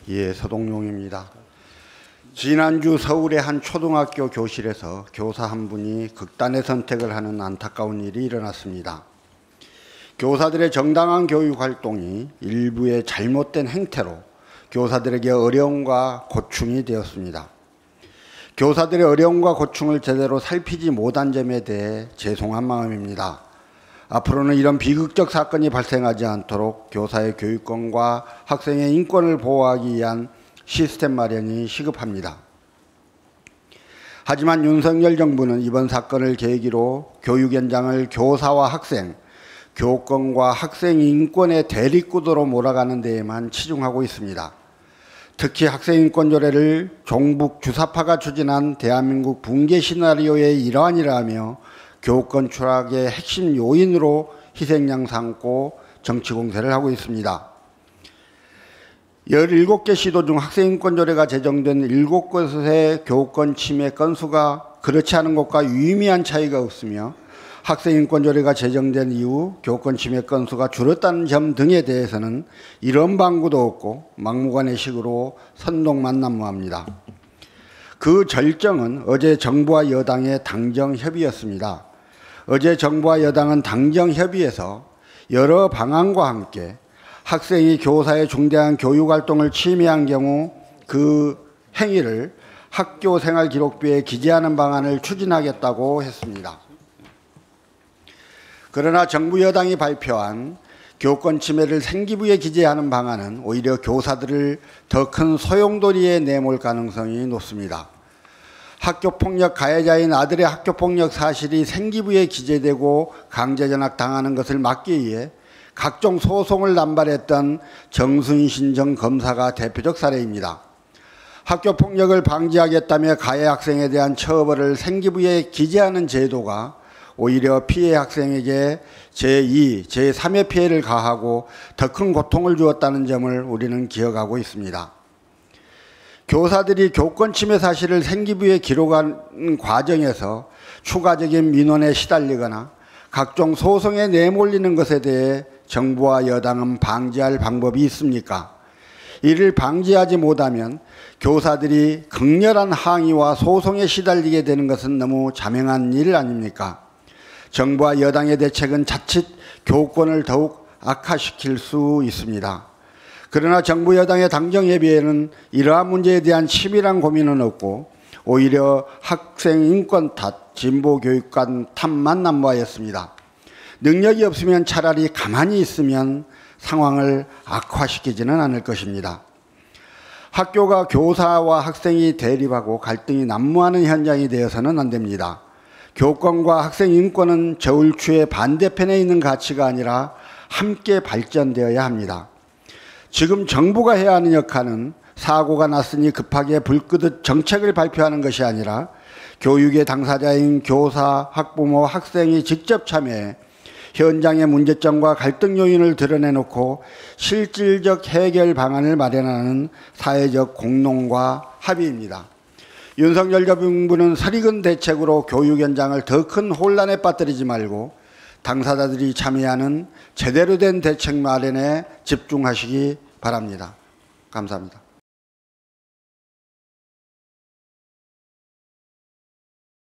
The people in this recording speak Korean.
예, 서동용입니다. 지난주 서울의 한 초등학교 교실에서 교사 한 분이 극단의 선택을 하는 안타까운 일이 일어났습니다. 교사들의 정당한 교육 활동이 일부의 잘못된 행태로 교사들에게 어려움과 고충이 되었습니다. 교사들의 어려움과 고충을 제대로 살피지 못한 점에 대해 죄송한 마음입니다. 앞으로는 이런 비극적 사건이 발생하지 않도록 교사의 교육권과 학생의 인권을 보호하기 위한 시스템 마련이 시급합니다. 하지만 윤석열 정부는 이번 사건을 계기로 교육 현장을 교사와 학생, 교권과 학생 인권의 대립구도로 몰아가는 데에만 치중하고 있습니다. 특히 학생인권조례를 종북 주사파가 추진한 대한민국 붕괴 시나리오의 일환이라며 교권 추락의 핵심 요인으로 희생양 삼고 정치 공세를 하고 있습니다. 17개 시도 중 학생인권조례가 제정된 7곳의 교권 침해 건수가 그렇지 않은 곳과 유의미한 차이가 없으며 학생인권조례가 제정된 이후 교권 침해 건수가 줄었다는 점 등에 대해서는 이런 방구도 없고 막무가내식으로 선동만 난무합니다. 그 절정은 어제 정부와 여당의 당정협의였습니다. 어제 정부와 여당은 당정협의에서 여러 방안과 함께 학생이 교사의 중대한 교육활동을 침해한 경우 그 행위를 학교생활기록부에 기재하는 방안을 추진하겠다고 했습니다. 그러나 정부 여당이 발표한 교권 침해를 생기부에 기재하는 방안은 오히려 교사들을 더 큰 소용돌이에 내몰 가능성이 높습니다. 학교폭력 가해자인 아들의 학교폭력 사실이 생기부에 기재되고 강제전학 당하는 것을 막기 위해 각종 소송을 남발했던 정순신 전 검사가 대표적 사례입니다. 학교폭력을 방지하겠다며 가해 학생에 대한 처벌을 생기부에 기재하는 제도가 오히려 피해 학생에게 제2, 제3의 피해를 가하고 더 큰 고통을 주었다는 점을 우리는 기억하고 있습니다. 교사들이 교권 침해 사실을 생기부에 기록하는 과정에서 추가적인 민원에 시달리거나 각종 소송에 내몰리는 것에 대해 정부와 여당은 방지할 방법이 있습니까? 이를 방지하지 못하면 교사들이 극렬한 항의와 소송에 시달리게 되는 것은 너무 자명한 일 아닙니까? 정부와 여당의 대책은 자칫 교권을 더욱 악화시킬 수 있습니다. 그러나 정부 여당의 당정협의회는 이러한 문제에 대한 치밀한 고민은 없고 오히려 학생 인권 탓, 진보 교육관 탓만 난무하였습니다. 능력이 없으면 차라리 가만히 있으면 상황을 악화시키지는 않을 것입니다. 학교가 교사와 학생이 대립하고 갈등이 난무하는 현장이 되어서는 안 됩니다. 교권과 학생 인권은 저울추의 반대편에 있는 가치가 아니라 함께 발전되어야 합니다. 지금 정부가 해야 하는 역할은 사고가 났으니 급하게 불끄듯 정책을 발표하는 것이 아니라 교육의 당사자인 교사, 학부모, 학생이 직접 참여해 현장의 문제점과 갈등 요인을 드러내놓고 실질적 해결 방안을 마련하는 사회적 공론과 합의입니다. 윤석열 정부는 설익은 대책으로 교육 현장을 더 큰 혼란에 빠뜨리지 말고 당사자들이 참여하는 제대로 된 대책 마련에 집중하시기 바랍니다. 감사합니다.